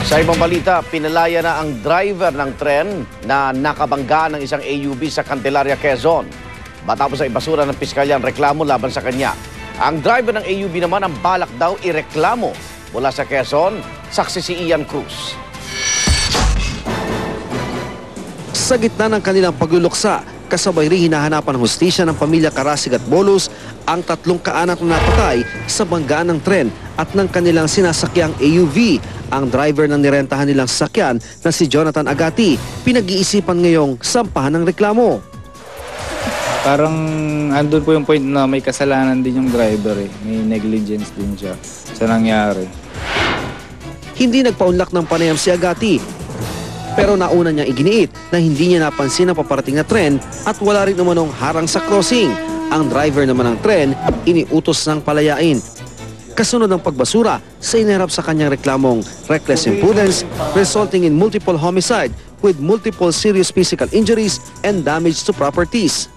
Sa ibang balita, pinalaya na ang driver ng tren na nakabangga ng isang AUV sa Candelaria, Quezon. Matapos ay basura ng piskalya ang reklamo laban sa kanya. Ang driver ng AUV naman ang balak daw ireklamo. Mula sa Quezon, saksi si Ian Cruz. Sa gitna ng kanilang pagluluksa, kasabay rin hinahanapan ng hustisya ng pamilya Karasig at Bolos ang 3 kaanak na napatay sa banggaan ng tren at ng kanilang sinasakyang AUV. Ang driver ng nirentahan nilang sasakyan na si Jonathan Agati, pinag-iisipan ngayong sampahan ng reklamo. Parang andun po yung point na may kasalanan din yung driver eh. May negligence din siya sa nangyari. Hindi nagpaunlak ng panayam si Agati, pero nauna niyang iginiit na hindi niya napansin ang paparating na tren at wala rin umanong harang sa crossing. Ang driver naman ng tren, iniutos ng palayain. Kasunod ng pagbasura sa inirap sa kanyang reklamong reckless imprudence resulting in multiple homicide with multiple serious physical injuries and damage to properties.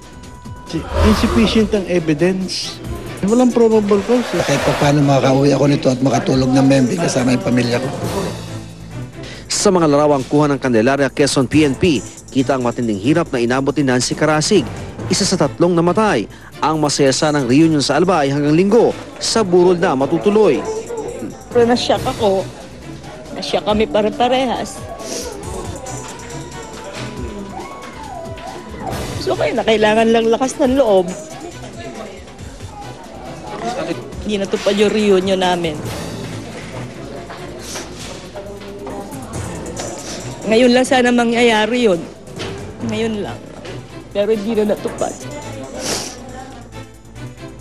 Insufficient ang evidence. Walang probable cause. Kahit pa paano makakauwi ako nito at makatulog ng membi kasama yung pamilya ko. Sa mga larawang kuha ng Candelaria, Quezon PNP, kita ang matinding hirap na inabot ni Nancy Karasig, isa sa 3 namatay. Ang masaya sanang reunion sa Albay hanggang Linggo, sa burol na matutuloy. Pero nasyak ako. Nasyak kami pare-parehas. So kaya na kailangan lang lakas ng loob. Hindi natupad yung reunion namin. Ngayon lang sana mangyayari yun. Ngayon lang. Pero hindi na natupad.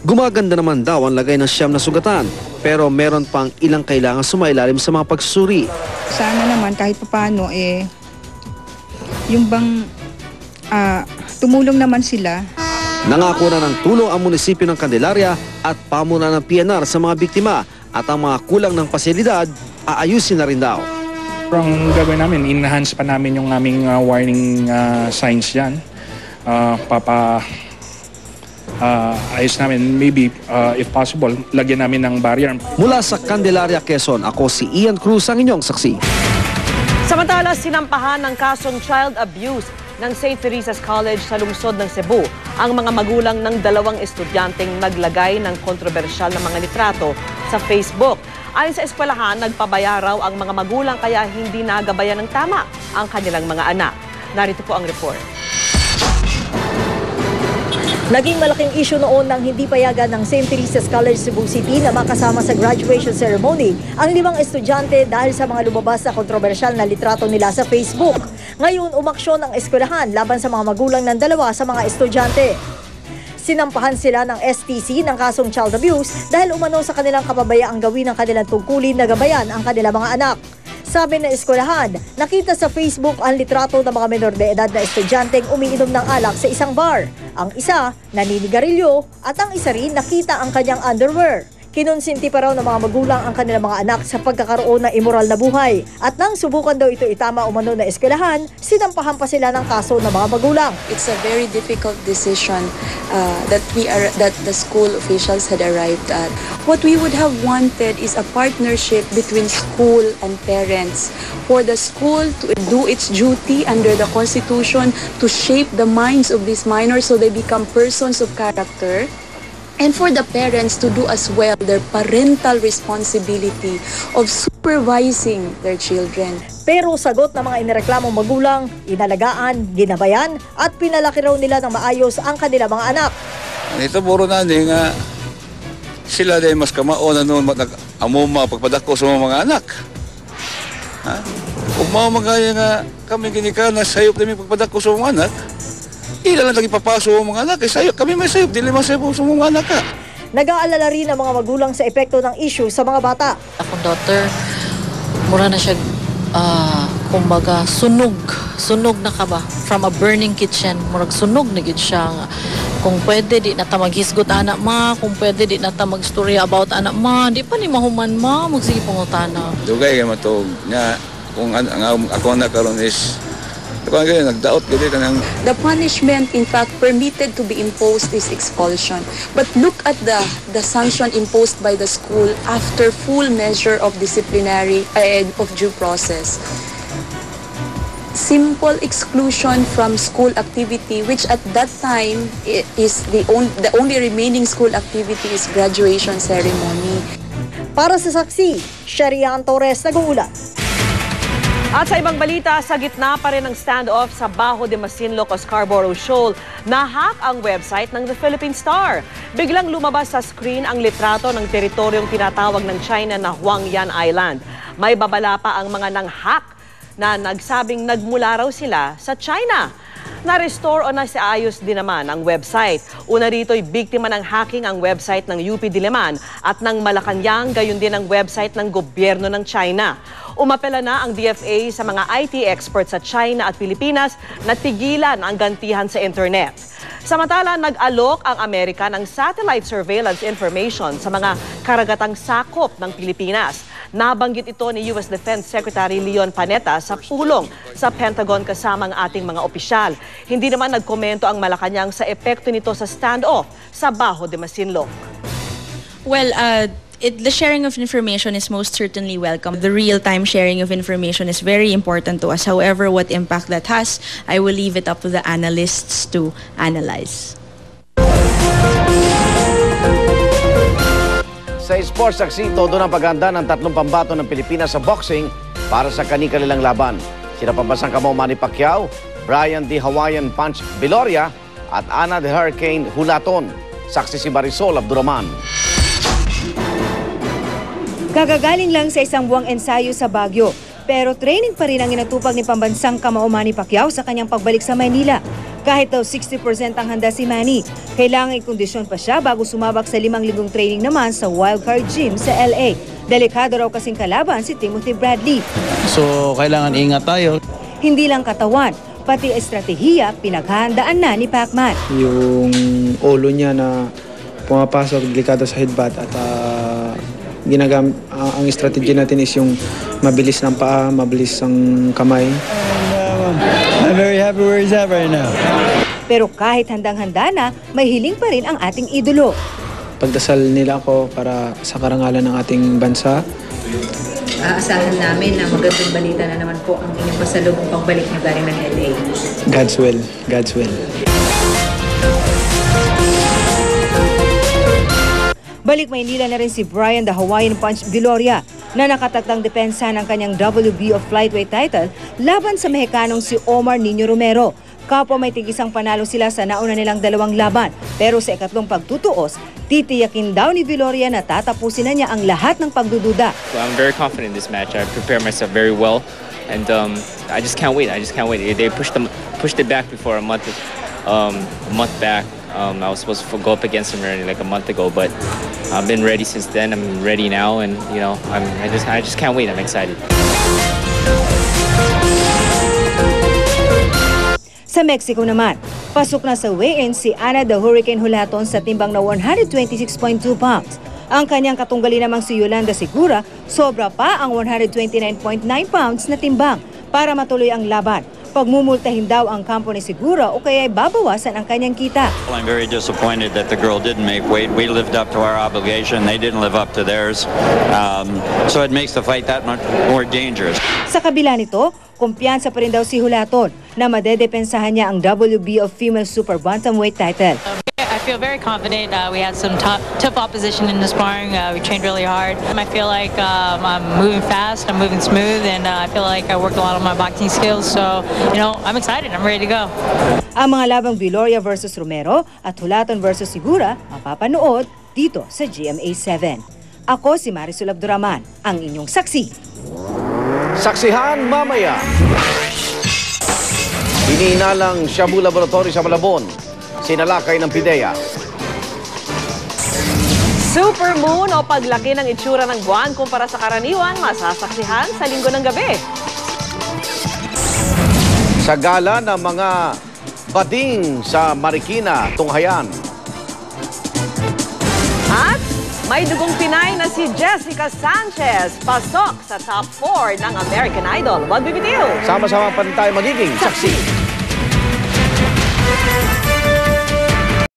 Gumaganda naman daw ang lagay ng 9 na sugatan, pero meron pang ilang kailangan sumailalim sa mga pagsusuri. Sana naman kahit paano yung bang tumulong naman sila. Nangako na ng tulong ang munisipyo ng Candelaria at pamunuan ng PNR sa mga biktima at ang mga kulang ng pasilidad aayusin na rin daw. Ang gagawin namin, enhance pa namin yung aming warning signs dyan. Ayos namin, maybe if possible, lagyan namin ng barrier. Mula sa Candelaria, Quezon, ako si Ian Cruz, ang inyong saksi. Samantala, sinampahan ng kasong child abuse ng St. Teresa's College sa lungsod ng Cebu ang mga magulang ng 2 estudyanteng naglagay ng kontrobersyal na mga litrato sa Facebook. Ayon sa eskwelahan, nagpabaya raw ang mga magulang kaya hindi nagabayan ng tama ang kanilang mga anak. Narito po ang report. Naging malaking issue noon nang hindi payagan ng St. Teresa's College Cebu City na makasama sa graduation ceremony ang 5 estudyante dahil sa mga lumabas na kontrobersyal na litrato nila sa Facebook. Ngayon, umaksyon ang eskwelahan laban sa mga magulang ng 2 sa mga estudyante. Sinampahan sila ng STC ng kasong child abuse dahil umano sa kanilang kapabayaang gawin ng kanilang tungkulin na gabayan ang kanilang mga anak. Sabi ng eskwelahan, nakita sa Facebook ang litrato ng mga menor de edad na estudyanteng umiinom ng alak sa isang bar. Ang isa, naninigarilyo at ang isa rin nakita ang kanyang underwear. Kinonsinti pa raw ng mga magulang ang kanilang mga anak sa pagkakaroon ng immoral na buhay. At nang subukan daw ito itama umano na eskwelahan, sinampahan pa sila ng kaso ng mga magulang. It's a very difficult decision that the school officials had arrived at. What we would have wanted is a partnership between school and parents for the school to do its duty under the Constitution to shape the minds of these minors so they become persons of character. And for the parents to do as well their parental responsibility of supervising their children. Pero sagot ng mga inireklamong magulang, inalagaan, ginabayan at pinalaki raw nila ng maayos ang kanilang mga anak. Ito puro na nga sila dahil mas kamao na noon amo pagpadako sa mga anak. Ha? Kung magaya nga kami ginika na sayop namin pagpadako sa mga anak, ila lang lagi papaso ang mga anak. Sayop, kami may sayop, dili man sayop sa mga anak ka. Nag-aalala rin ang mga magulang sa epekto ng issue sa mga bata. Akong daughter, mura na siya, kumbaga, sunog na ka ba? From a burning kitchen, murag sunog na gid siya. Kung pwede, di na ta maghisgot anak ma. Kung pwede, di na ta mag-storya about anak ma. Di pa ni mahuman ma, magsige pangutana. Dugay kayo matog. Nga, kung ako anak karon is Kung ganyan, nagdaot gani ka ng The punishment, in fact, permitted to be imposed is expulsion. But look at the sanction imposed by the school after full measure of disciplinary of due process. Simple exclusion from school activity, which at that time is the only remaining school activity is graduation ceremony. Para sa saksi, Sharian Torres, nag-uulat. At sa ibang balita, sa gitna pa rin ng standoff sa Bajo de Masinloc o Scarborough Shoal, na-hack ang website ng The Philippine Star. Biglang lumabas sa screen ang litrato ng teritoryong tinatawag ng China na Huangyan Island. May babala pa ang mga nang-hack na nagsabing nagmula raw sila sa China. Na-restore o nasiayos din naman ang website. Una rito'y biktima ng hacking ang website ng UP Diliman at ng Malacanang, gayon din ang website ng gobyerno ng China. Umapela na ang DFA sa mga IT experts sa China at Pilipinas na tigilan ang gantihan sa internet. Samantala, nag-alok ang Amerika ng satellite surveillance information sa mga karagatang sakop ng Pilipinas. Nabanggit ito ni US Defense Secretary Leon Panetta sa pulong sa Pentagon kasama ang ating mga opisyal. Hindi naman nagkomento ang Malacanang sa epekto nito sa standoff sa Bajo de Masinloc. Well, the sharing of information is most certainly welcome. The real-time sharing of information is very important to us. However, what impact that has, I will leave it up to the analysts to analyze. Sa sports saksi, todo ng paghanda ng tatlong pambato ng Pilipinas sa boxing para sa kanilang laban. Sina pambasang kamao Manny Pacquiao, Brian the Hawaiian Punch Viloria at Ana the Hurricane Hulaton. Saksi si Marisol Abduraman. Gagagaling lang sa isang buwang ensayo sa Baguio, pero training pa rin ang inatupag ni pambansang kamao Manny Pacquiao sa kanyang pagbalik sa Maynila. Kahit daw 60% ang handa si Manny, kailangan ikondisyon pa siya bago sumabak sa 5 linggong training naman sa Wildcard Gym sa LA. Delikado raw kasing kalaban si Timothy Bradley. So, kailangan ingat tayo. Hindi lang katawan, pati estratehiya pinaghahandaan na ni Pacman. Yung ulo niya na pumapasok delikado sa headbutt at ang strategy natin is yung mabilis ng paa, mabilis ang kamay. I'm very happy where he's at right now. Pero kahit handang-handa na, may hiling pa rin ang ating idolo. Pagdasal nila ako para sa karangalan ng ating bansa. Aasahan namin na magandang balita na naman po ang inyong pasalubong pagbalik niyo galing ng LA. God's will. God's will. Balik Maynila na rin si Brian the Hawaiian Punch Viloria na nakatatang depensa ng kanyang WBO flyweight title laban sa Mexicanong si Omar Nino Romero. Kapwa may tigisang panalo sila sa nauna nilang 2 laban, pero sa ikatlong pagtutuos, titiyakin daw ni Viloria na tatapusin na niya ang lahat ng pagdududa. So I'm very confident in this match. I prepared myself very well, and I just can't wait. I just can't wait. They pushed it back before a month back. I was supposed to go up against him already like a month ago, but I've been ready since then. I'm ready now, and you know, I just can't wait. I'm excited. Sa Mexico naman, pasok na sa weigh-in si Ana the Hurricane Hulaton sa timbang na 126.2 pounds. Ang kanyang katunggali namang si Yolanda Segura, sobra pa ang 129.9 pounds na timbang para matuloy ang laban. Pagmumultahin daw ang kampo ni Segura o kaya babawasan ang kanyang kita. Well, I'm very disappointed that the girl didn't make weight. We lived up to our obligation. They didn't live up to theirs. So it makes the fight that much more dangerous. Sa kabila nito, kumpiyansa pa rin daw si Hulaton na madedepensahan niya ang WBO Female Super Bantamweight title. I feel very confident. We had some tough opposition in the sparring. We trained really hard. I feel like I'm moving fast, I'm moving smooth, and I feel like I worked a lot on my boxing skills. So, you know, I'm excited. I'm ready to go. Ang mga labang Viloria versus Romero at Hulaton versus Segura mapapanood dito sa GMA7. Ako si Marisol Abduraman, ang inyong saksi. Saksihan mamaya. Iniinalang Shabu Laboratory sa Malabon. Sinalakay ng PIDEA. Supermoon o paglaki ng itsura ng buwan kumpara sa karaniwan, masasaksihan sa Linggo ng gabi. Sa gala ng mga bading sa Marikina, Tunghayan. At May dugong Pinay na si Jessica Sanchez pasok sa top 4 ng American Idol. Wag bibitiw! Sama-sama pa rin tayo magiging saksi.